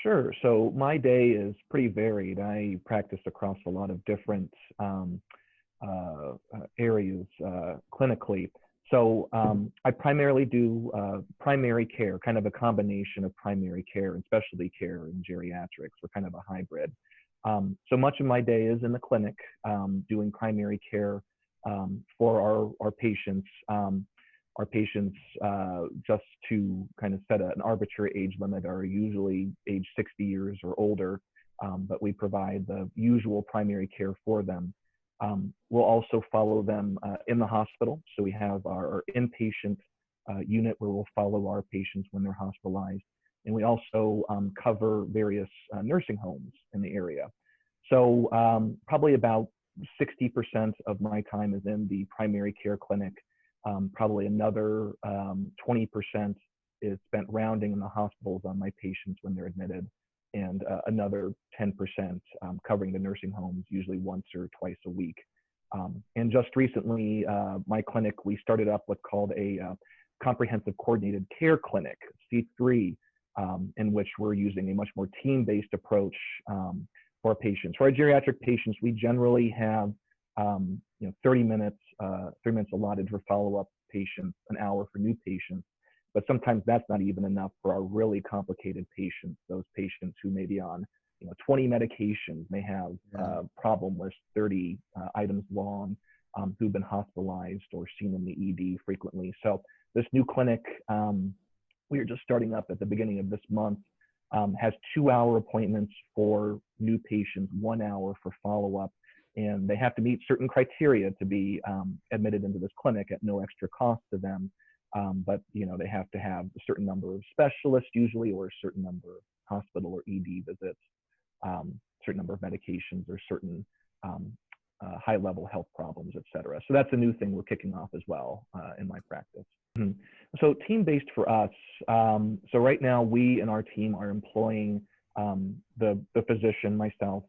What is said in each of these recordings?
Sure. So my day is pretty varied. I practice across a lot of different areas clinically. So I primarily do primary care, kind of a combination of primary care and specialty care in geriatrics. We're kind of a hybrid. So much of my day is in the clinic doing primary care for our patients. Our patients, just to kind of set an arbitrary age limit, are usually age 60 years or older, but we provide the usual primary care for them. We'll also follow them in the hospital. So we have our inpatient unit where we'll follow our patients when they're hospitalized. And we also cover various nursing homes in the area. So probably about 60% of my time is in the primary care clinic. Probably another 20% is spent rounding in the hospitals on my patients when they're admitted, and another 10% covering the nursing homes, usually once or twice a week. And just recently, my clinic, we started up what's called a comprehensive coordinated care clinic, C3, in which we're using a much more team-based approach for patients. For our geriatric patients, we generally have 30 minutes allotted for follow-up patients, an hour for new patients. But sometimes that's not even enough for our really complicated patients, those patients who may be on 20 medications, may have a problem list 30 items long, who've been hospitalized or seen in the ED frequently. So this new clinic, we are just starting up at the beginning of this month, has 2-hour appointments for new patients, 1 hour for follow-up. And they have to meet certain criteria to be admitted into this clinic at no extra cost to them. But they have to have a certain number of specialists usually, or a certain number of hospital or ED visits, certain number of medications, or certain high-level health problems, et cetera. So that's a new thing we're kicking off as well in my practice. So team-based for us. So right now we and our team are employing the physician, myself,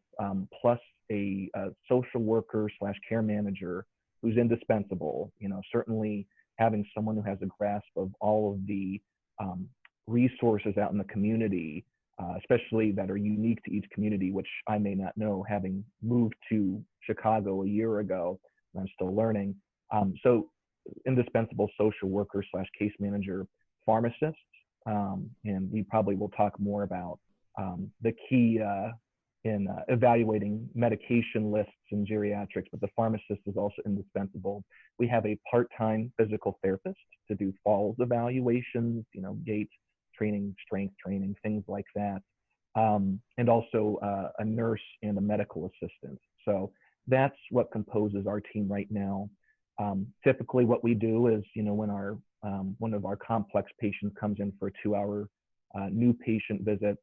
plus a social worker / care manager who's indispensable. Certainly having someone who has a grasp of all of the resources out in the community, especially that are unique to each community, which I may not know, having moved to Chicago a year ago, and I'm still learning. So indispensable social worker / case manager, pharmacists, and we probably will talk more about the key in evaluating medication lists in geriatrics, but the pharmacist is also indispensable. We have a part-time physical therapist to do falls evaluations, gait training, strength training, things like that. And also a nurse and a medical assistant. So that's what composes our team right now. Typically what we do is, when our one of our complex patients comes in for a 2-hour new patient visit,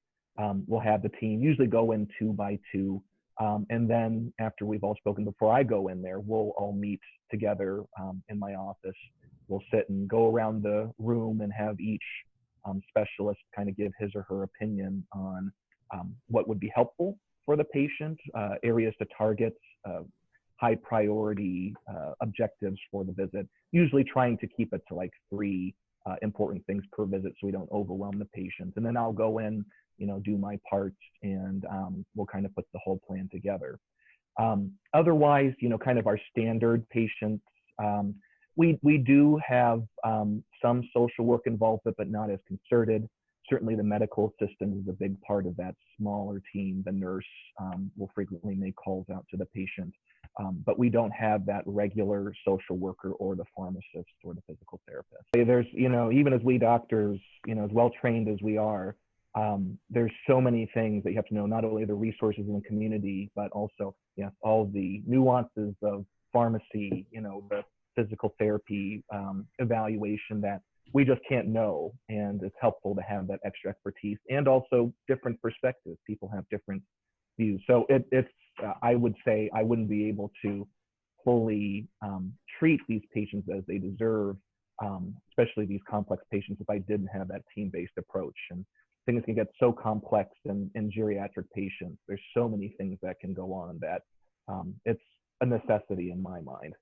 we'll have the team usually go in 2 by 2. And then after we've all spoken, before I go in there, we'll all meet together in my office. We'll sit and go around the room and have each specialist kind of give his or her opinion on what would be helpful for the patient, areas to target, high priority objectives for the visit, usually trying to keep it to like 3 important things per visit so we don't overwhelm the patient. And then I'll go in, do my part, and we'll kind of put the whole plan together. Otherwise, kind of our standard patients, we do have some social work involvement, but not as concerted. Certainly the medical assistant is a big part of that smaller team. The nurse will frequently make calls out to the patient, but we don't have that regular social worker or the pharmacist or the physical therapist. There's, even as we doctors, as well trained as we are, there's so many things that you have to know, not only the resources in the community, but also all the nuances of pharmacy, the physical therapy evaluation that we just can't know. And it's helpful to have that extra expertise and also different perspectives. People have different views. So it's I would say I wouldn't be able to fully treat these patients as they deserve, especially these complex patients, if I didn't have that team-based approach. And things can get so complex in geriatric patients. There's so many things that can go on that it's a necessity in my mind.